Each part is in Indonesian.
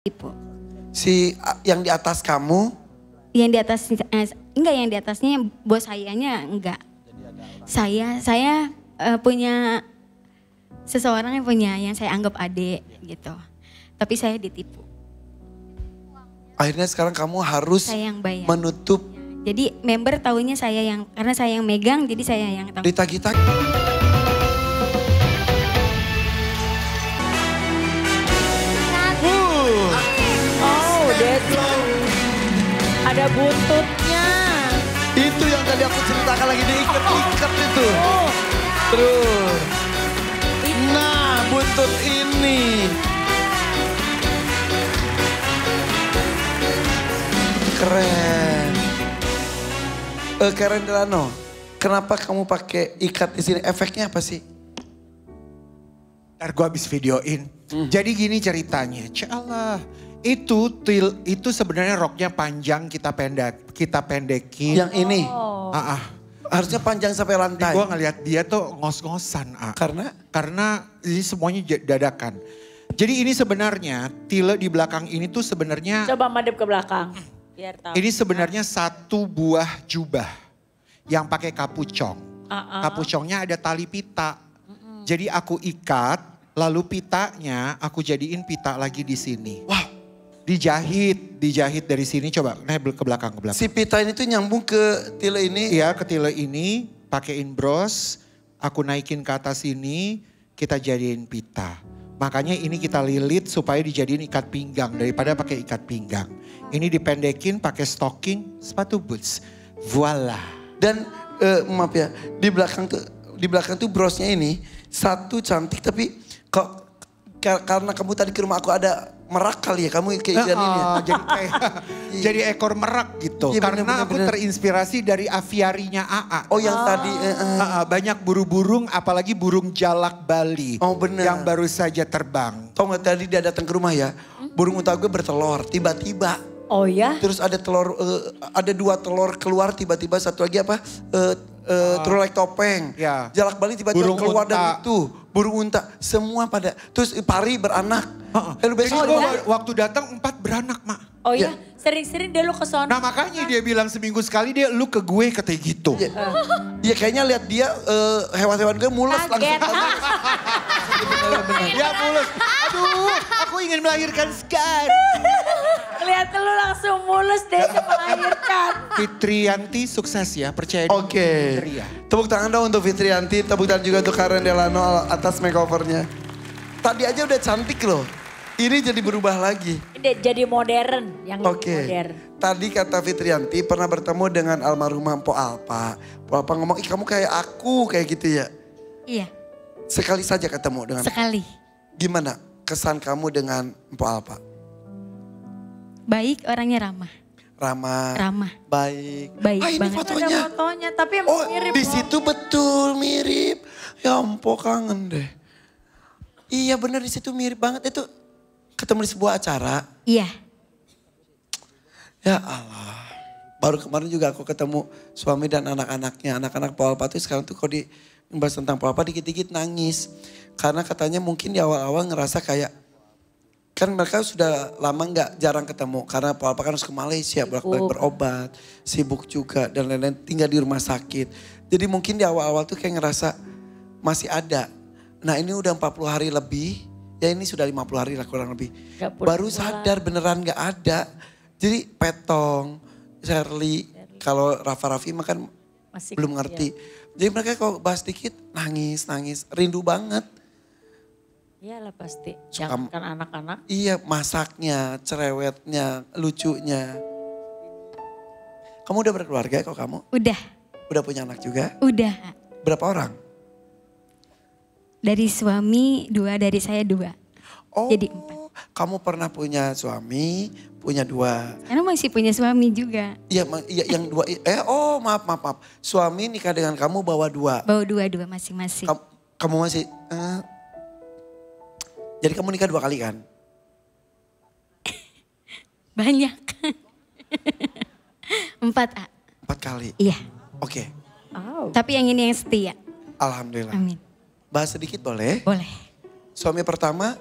Ibu. Yang di atas kamu? Yang di atas, enggak, yang di atasnya bos sayanya enggak. Saya punya seseorang yang saya anggap adik gitu. Tapi saya ditipu. Akhirnya sekarang kamu harus Saya yang bayar. menutup. Jadi member tahunya saya karena saya yang megang, jadi saya yang tahu. Ditagih-tagih. Oh, ada buntutnya. Itu yang tadi aku ceritakan lagi, diikat-ikat itu. Terus. Nah, buntut ini. Keren. Karen Delano, kenapa kamu pakai ikat di sini? Efeknya apa sih? Ntar gue habis videoin. Jadi gini ceritanya. Cialah. Itu sebenarnya roknya panjang, kita pendekin. Yang ini? Harusnya panjang sampai lantai. Gue ngeliat dia tuh ngos-ngosan. Karena ini semuanya dadakan. Jadi ini sebenarnya tile di belakang ini tuh sebenarnya. Coba madep ke belakang. Biar tahu. Ini sebenarnya satu buah jubah yang pakai kapucong. Kapucongnya ada tali pita. Jadi aku ikat, lalu pitanya aku jadiin pita lagi di sini. Wow. Dijahit dari sini, coba ke belakang. Si pita ini tuh nyambung ke tile ini? Iya, ke tile ini, pakein bros, aku naikin ke atas sini, kita jadiin pita. Makanya ini kita lilit supaya dijadiin ikat pinggang daripada pakai ikat pinggang. Ini dipendekin pakai stocking, sepatu boots. Voila. Dan maaf ya, di belakang tuh brosnya ini satu cantik, tapi kok karena kamu tadi ke rumah aku ada merak kali ya, kamu kayak ikan ini ya? Jadi kayak jadi ekor merak gitu. Iya, karena aku terinspirasi dari aviarinya AA. Oh yang tadi. Banyak burung-burung, apalagi burung jalak Bali. Oh benar. Yang baru saja terbang. Tau gak tadi dia datang ke rumah ya, burung unta gue bertelur tiba-tiba. Oh ya? Terus ada telur, ada 2 telur keluar tiba-tiba, satu lagi apa? Terulek topeng. Ya. Jalak Bali tiba-tiba Burung keluar unta. dari itu. Burung unta, semua pada. Terus pari beranak. Lalu besok Waktu datang 4 beranak, Mak. Oh ya? Sering-sering dia lu ke sono. Nah makanya dia bilang seminggu sekali dia lu ke gue katanya gitu. ya kayaknya lihat dia hewan-hewan gue mulus Kaget. Ya mulus. Aduh, aku ingin melahirkan sekarang. Lihat lu langsung mulus deh melahirkan. Fitrianti sukses ya, percaya di Oke. Fitria. Tepuk tangan dong untuk Fitrianti, tepuk tangan juga untuk Karen Delano atas makeovernya. Tadi aja udah cantik loh. Ini jadi berubah lagi. Ini jadi modern, yang lebih modern. Tadi kata Fitrianti pernah bertemu dengan almarhumah Mpo Alpa. Mpo Alpa ngomong, ih kamu kayak aku, kayak gitu ya. Iya, Sekali saja ketemu dengan. sekali. Gimana kesan kamu dengan Mpo Alpa? Baik, orangnya ramah. Ramah. Baik. Baik ini banget. fotonya. Ada fotonya, tapi emang mirip. Di situ betul mirip. Ya Mpo kangen deh. Iya bener di situ mirip banget itu. Ketemu di sebuah acara. Iya. Ya Allah. Baru kemarin juga aku ketemu suami dan anak-anaknya. Anak-anak Mpo Alpa tuh sekarang tuh kalau bahas tentang Mpo Alpa dikit-dikit nangis. Karena katanya mungkin di awal-awal ngerasa kayak. Kan mereka sudah lama jarang ketemu. Karena Mpo Alpa kan harus ke Malaysia bolak-balik berobat. Sibuk juga dan lain-lain, tinggal di rumah sakit. Jadi mungkin di awal-awal tuh kayak ngerasa masih ada. Nah ini udah 40 hari lebih. Ya ini sudah 50 hari lah kurang lebih. Baru sadar beneran gak ada. Jadi Petong, Shirley, kalau Rafa Raffi mah kan Masih belum ngerti. Jadi mereka kalau bahas dikit nangis, rindu banget. Iyalah pasti, Suka, jangankan anak-anak. iya masaknya, cerewetnya, lucunya. Kamu udah berkeluarga kok kamu? Udah. Udah punya anak juga? Udah. Berapa orang? Dari suami 2, dari saya 2. Oh, Jadi 4. kamu pernah punya suami, punya 2. Karena masih punya suami juga. Iya, yang 2. Maaf. Suami nikah dengan kamu bawa 2. Bawa 2 masing-masing. Kamu masih. Jadi kamu nikah 2 kali kan? Banyak. 4, A. 4 kali. Iya. Oke. Oh. Tapi yang ini yang setia. Alhamdulillah. Amin. Bahas sedikit boleh? Boleh. Suami pertama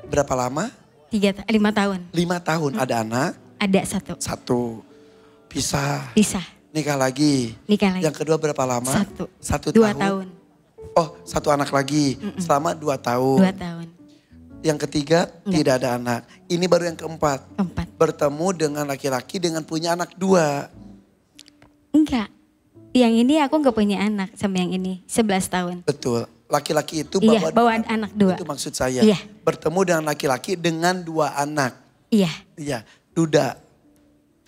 berapa lama? 3 5 tahun. 5 tahun ada anak, Ada 1. 1. Pisah. Pisah. Nikah lagi. Nikah lagi. Yang kedua berapa lama? 1. 1 2 tahun. tahun. Oh, 1 anak lagi. Selama 2 tahun. 2 tahun. Yang ketiga tidak ada anak. Ini baru yang keempat. 4. Bertemu dengan laki-laki dengan punya anak 2. Enggak. Yang ini aku enggak punya anak sama yang ini. 11 tahun. Betul. Laki-laki itu Iya, bawa anak 2. Itu maksud saya. Iya. Bertemu dengan laki-laki dengan 2 anak. Iya. Iya, duda.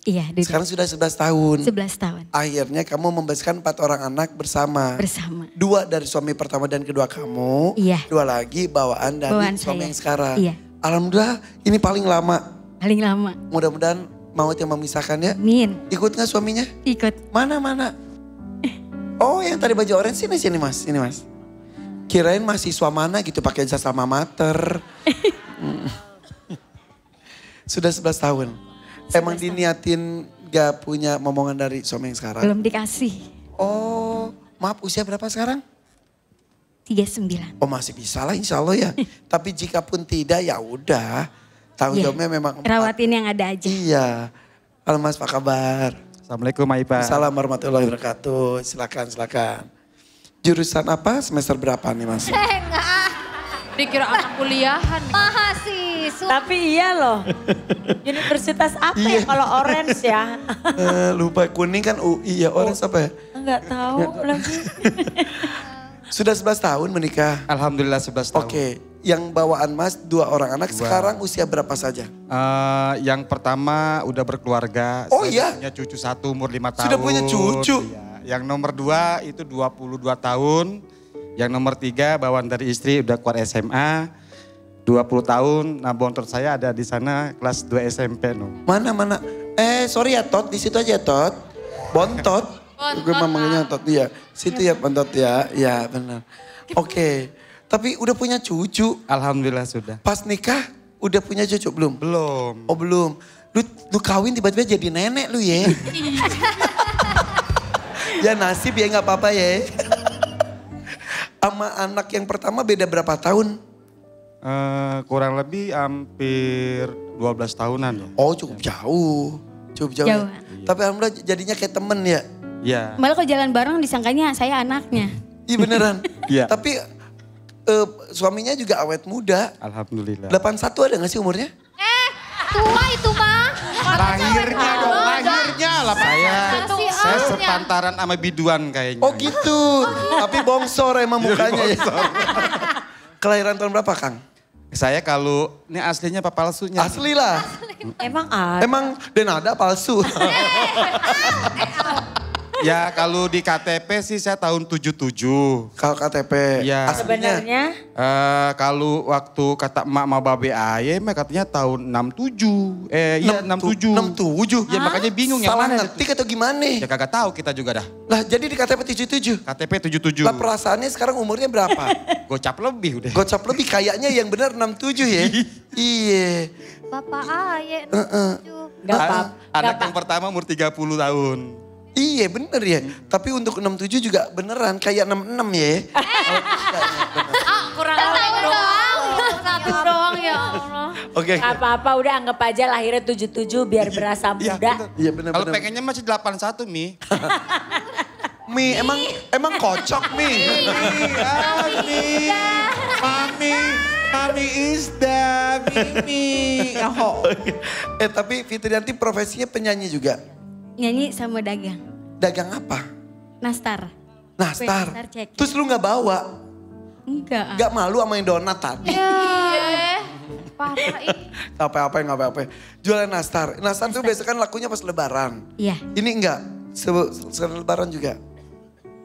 Iya, Duda. Sekarang sudah 11 tahun. 11 tahun. Akhirnya kamu membesarkan 4 orang anak bersama. Bersama. 2 dari suami pertama dan kedua kamu. Iya. 2 lagi bawaan dari Bawaan suami saya. yang sekarang. Iya. Alhamdulillah ini paling lama. Paling lama. Mudah-mudahan maut yang memisahkan ya. Amin. Ikut gak suaminya? Ikut. Mana? Oh yang tadi baju orange sini mas. Sini mas. Kirain mahasiswa mana gitu pakai jas alma mater. Sudah 11 tahun. Emang diniatin gak punya momongan dari suami yang sekarang? Belum dikasih. Oh, maaf usia berapa sekarang? 39. Oh masih bisa lah insya Allah ya. Tapi jika pun tidak ya udah. Tanggung Iya. jawabnya memang 4. Rawatin yang ada aja. Iya. Halo Mas, apa kabar? Assalamualaikum Aipa. Assalamualaikum warahmatullahi wabarakatuh. Silakan. Jurusan apa? Semester berapa nih Mas? Dikira anak kuliahan. Mahasiswa. Tapi iya loh. Universitas apa ya kalau orange ya? Lupa kuning kan UI ya. Orange apa ya? Enggak tahu lagi. Sudah 11 tahun menikah. Alhamdulillah 11 tahun. Oke. Yang bawaan Mas 2 orang anak. Sekarang usia berapa saja? Yang pertama udah berkeluarga. Oh, Saya iya? punya cucu 1 umur 5 tahun. Sudah punya cucu? Iya. Yang nomor 2 itu 22 tahun. Yang nomor 3 bawaan dari istri udah keluar SMA. 20 tahun. Nah bontot saya ada di sana kelas 2 SMP. No. Mana? Sorry ya Tot. Di situ aja Tot. Bontot. Gue manggilnya Tot. Iya. Situ ya Bontot ya. Ya benar. Oke. Tapi udah punya cucu. Alhamdulillah sudah. Pas nikah udah punya cucu belum? Belum. Oh belum. Lu kawin tiba-tiba jadi nenek lu ya. Ya nasib ya gak apa-apa ya. Sama anak yang pertama beda berapa tahun? Kurang lebih hampir 12 tahunan ya. Oh cukup jauh. Cukup jauh. Ya. Jauh. Tapi alhamdulillah jadinya kayak temen ya. Iya. Malah kalau jalan bareng disangkanya saya anaknya. Iya beneran. Iya. Tapi suaminya juga awet muda. Alhamdulillah. 81 ada gak sih umurnya? Tua itu mah. Lahirnya dong, lahirnya lah Saya sepantaran sama biduan kayaknya. Oh gitu. Tapi bongsor emang mukanya ya. Kelahiran tahun berapa Kang? Saya kalau, ini aslinya apa palsunya? Asli lah. Emang ada. Emang denada palsu. Ya kalau di KTP sih saya tahun 77. Kalau KTP. Iya. Aslinya. Sebenarnya Kalau waktu kata emak sama babe aye mah katanya tahun 67. Iya 67. 67. Ya makanya bingung yang Salah mana. ngetik atau gimana? Ya kagak tahu kita juga dah. Lah jadi di KTP 77. KTP 77. Lah perasaannya sekarang umurnya berapa? Gocap lebih udah. Gocap lebih kayaknya yang benar 67 ya. Iya. Bapak Aye. enggak apa-apa. Anak yang pertama umur 30 tahun. Iya bener ya. Tapi untuk 67 juga beneran kayak 66 ya. Kurang Tahun lebih doang. Satu doang ya Allah. Oke. Gak apa-apa udah anggap aja lahirnya 77 biar berasa Iya, muda. bener. Iya bener. Kalau pengennya masih 81 Mi. Mi emang kocok Mi. Mami Isda, Mimi. Oh. Tapi Fitrianti profesinya penyanyi juga. Nyanyi sama dagang. Dagang apa? Nastar. Nastar. Nastar cekin. Terus lu gak bawa? Enggak. Gak malu sama yang donat tadi? Iya. Parah ih. Gak apa-apa. Jualan nastar. Nastar tuh biasanya kan lakunya pas lebaran. Iya. Ini enggak? Lebaran juga?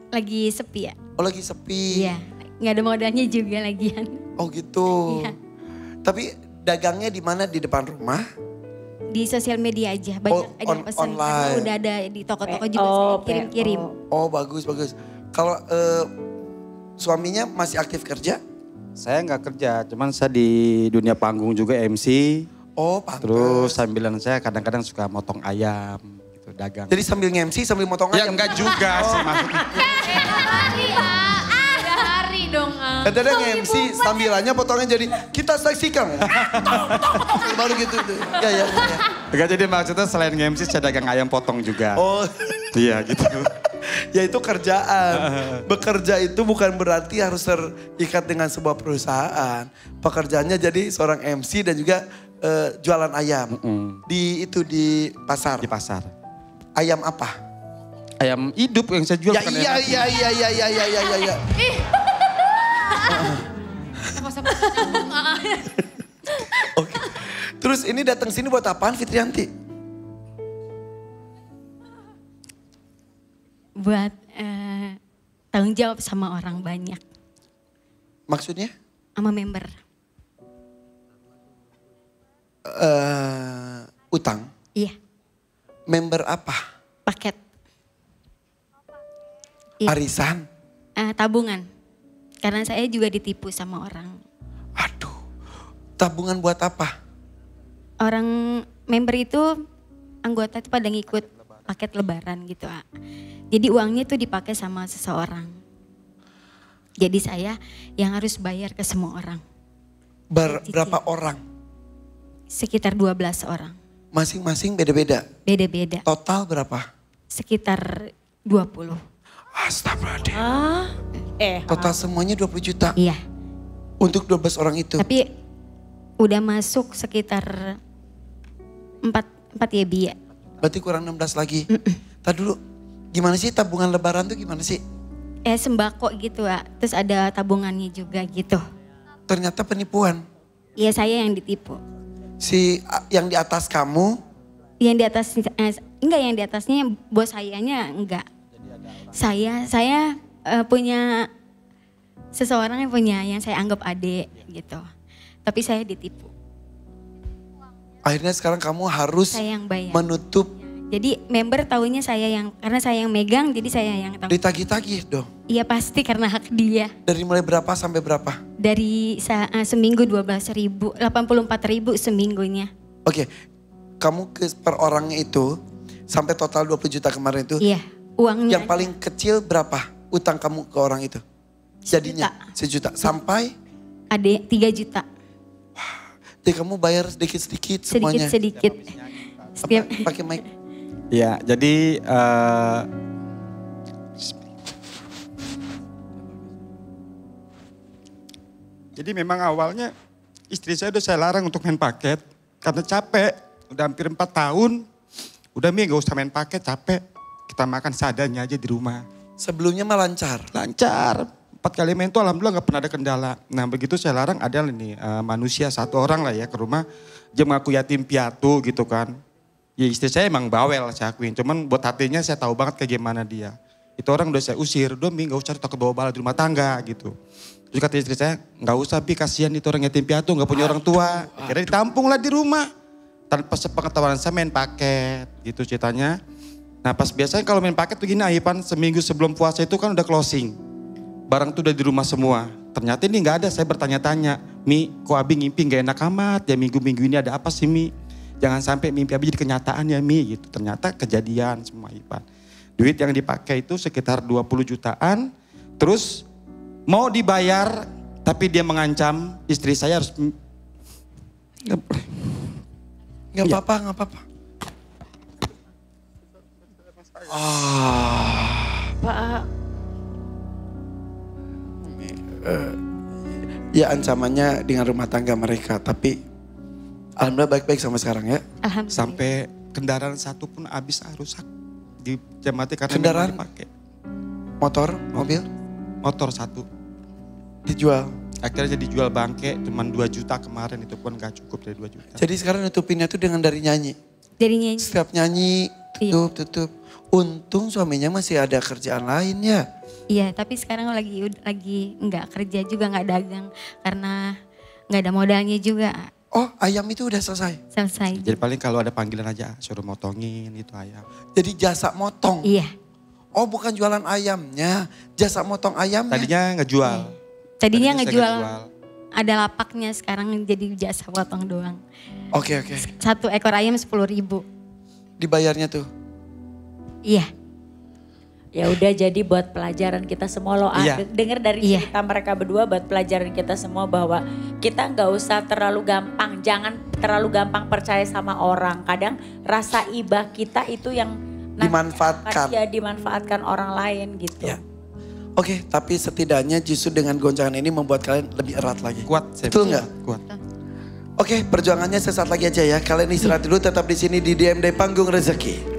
Lagi sepi ya. Oh lagi sepi. Iya. Nggak ada modalnya juga lagian. Oh gitu. Iya. Tapi dagangnya di mana? Di depan rumah? Di sosial media aja. Banyak ada yang pesan. online. Karena udah ada di toko-toko juga Oh, saya kirim-kirim. Oh bagus. Kalau suaminya masih aktif kerja? Saya nggak kerja, cuman saya di dunia panggung juga MC. Oh pantas. Terus sambilan saya kadang-kadang suka motong ayam gitu, dagang. Jadi sambil nge-MC sambil motong Ya ayam? enggak juga sih maksudnya. Hari dong. Kadang MC sambilannya potongnya jadi kita saksikan. Baru gitu tuh. Ya. Enggak, jadi maksudnya selain MC saya dagang ayam potong juga. Oh. Iya gitu. Ya itu kerjaan. Bekerja itu bukan berarti harus terikat dengan sebuah perusahaan. Pekerjaannya jadi seorang MC dan juga jualan ayam. Di pasar. Di pasar. Ayam apa? Ayam hidup yang saya jual. Ya bukan iya. Oke. Terus ini datang sini buat apaan Fitrianti? Buat tanggung jawab sama orang banyak. Maksudnya? Sama member. Utang? Iya, Member apa? paket. Iya. Arisan? Tabungan. Karena saya juga ditipu sama orang. Aduh, tabungan buat apa? Orang member itu anggota itu pada ngikut paket lebaran gitu. Jadi uangnya itu dipakai sama seseorang. Jadi saya yang harus bayar ke semua orang. Berapa orang? Sekitar 12 orang. Masing-masing beda-beda? Beda-beda. Total berapa? Sekitar 20. Astagfirullahaladzim. Total semuanya 20 juta? Iya. Untuk 12 orang itu? Tapi udah masuk sekitar 4 ya Bi ya. Berarti kurang 16 lagi. Tadi dulu, gimana sih tabungan lebaran tuh gimana sih? Sembako gitu terus ada tabungannya juga gitu. Ternyata penipuan. Iya saya yang ditipu. Yang di atas kamu? Yang di atas, enggak yang di atasnya bos sayanya enggak. Saya punya seseorang yang saya anggap adik gitu. Tapi saya ditipu. Akhirnya sekarang kamu harus Saya yang bayar. menutup. Jadi member taunya karena saya yang megang jadi saya yang tahu. Ditagih-tagih dong. Iya pasti karena hak dia. Dari mulai berapa sampai berapa? Dari seminggu 12.000, 84.000 seminggunya. Oke, kamu per orangnya itu sampai total 20 juta kemarin itu. Iya, uangnya. Yang paling kecil berapa utang kamu ke orang itu? Jadinya sejuta. Sampai? Ada 3 juta. Jadi kamu bayar sedikit-sedikit semuanya? Sedikit-sedikit. Pakai mic. Ya, jadi memang awalnya istri saya udah saya larang untuk main paket karena capek. Udah hampir 4 tahun. Udah gak usah main paket, capek. Kita makan seadanya aja di rumah. Sebelumnya mah lancar? Lancar. 4 kali main tuh alhamdulillah gak pernah ada kendala. Nah begitu saya larang ada nih manusia 1 orang lah ya ke rumah. Dia mengaku yatim piatu gitu kan. Ya istri saya emang bawel saya akuin. Cuman buat hatinya saya tahu banget kayak gimana dia. Itu orang udah saya usir. Udah gak usah takut bawa bala di rumah tangga gitu. Terus kata istri saya, gak usah Bi kasihan itu orang yatim piatu gak punya orang tua. Akhirnya ditampung lah di rumah. Tanpa sepengetahuan saya main paket gitu ceritanya. Nah pas biasanya kalau main paket tuh gini Aipan seminggu sebelum puasa itu kan udah closing. Barang tuh udah di rumah semua. Ternyata ini gak ada, saya bertanya-tanya. Mi kok Abi ngimpi gak enak amat ya minggu-minggu ini ada apa sih Mi? Jangan sampai mimpi Abi jadi kenyataan ya Mi gitu. Ternyata kejadian semua Ipan. Duit yang dipakai itu sekitar 20 jutaan. Terus mau dibayar tapi dia mengancam istri saya harus... Gak apa-apa. Pak. Ya ancamannya dengan rumah tangga mereka. Tapi alhamdulillah baik-baik sampai sekarang ya. Alhamdulillah. Sampai kendaraan satu pun habis rusak. Dijamati karena Kendaraan? memang dipakai. Motor, mobil Motor 1. dijual. Akhirnya jadi jual bangke cuman 2 juta kemarin itu pun gak cukup dari 2 juta. Jadi sekarang nutupinnya tuh dengan dari nyanyi. Dari nyanyi. Setiap nyanyi tutup. Untung suaminya masih ada kerjaan lain ya. Iya, tapi sekarang lagi nggak kerja juga, nggak dagang karena nggak ada modalnya juga. Oh, ayam itu udah selesai. Selesai. Jadi paling kalau ada panggilan aja suruh motongin itu ayam. Jadi jasa motong. Iya. Oh, bukan jualan ayamnya, jasa motong ayamnya. Tadinya ngejual. Tadinya saya ngejual. Ada lapaknya, sekarang jadi jasa potong doang. Oke. 1 ekor ayam 10.000. Dibayarnya tuh. Iya. Ya udah, jadi buat pelajaran kita semua loh. Iya. Dengar dari Iya. cerita mereka berdua, buat pelajaran kita semua bahwa kita nggak usah terlalu gampang, jangan terlalu gampang percaya sama orang. Kadang rasa ibah kita itu yang nanti Dimanfaatkan. akan, ya, dimanfaatkan orang lain gitu. Ya. Oke, tapi setidaknya justru dengan goncangan ini membuat kalian lebih erat lagi. Kuat, saya Betul pikir. nggak? Kuat. Oke, perjuangannya sesaat lagi aja ya. Kalian istirahat dulu, tetap di sini di DMD Panggung Rezeki.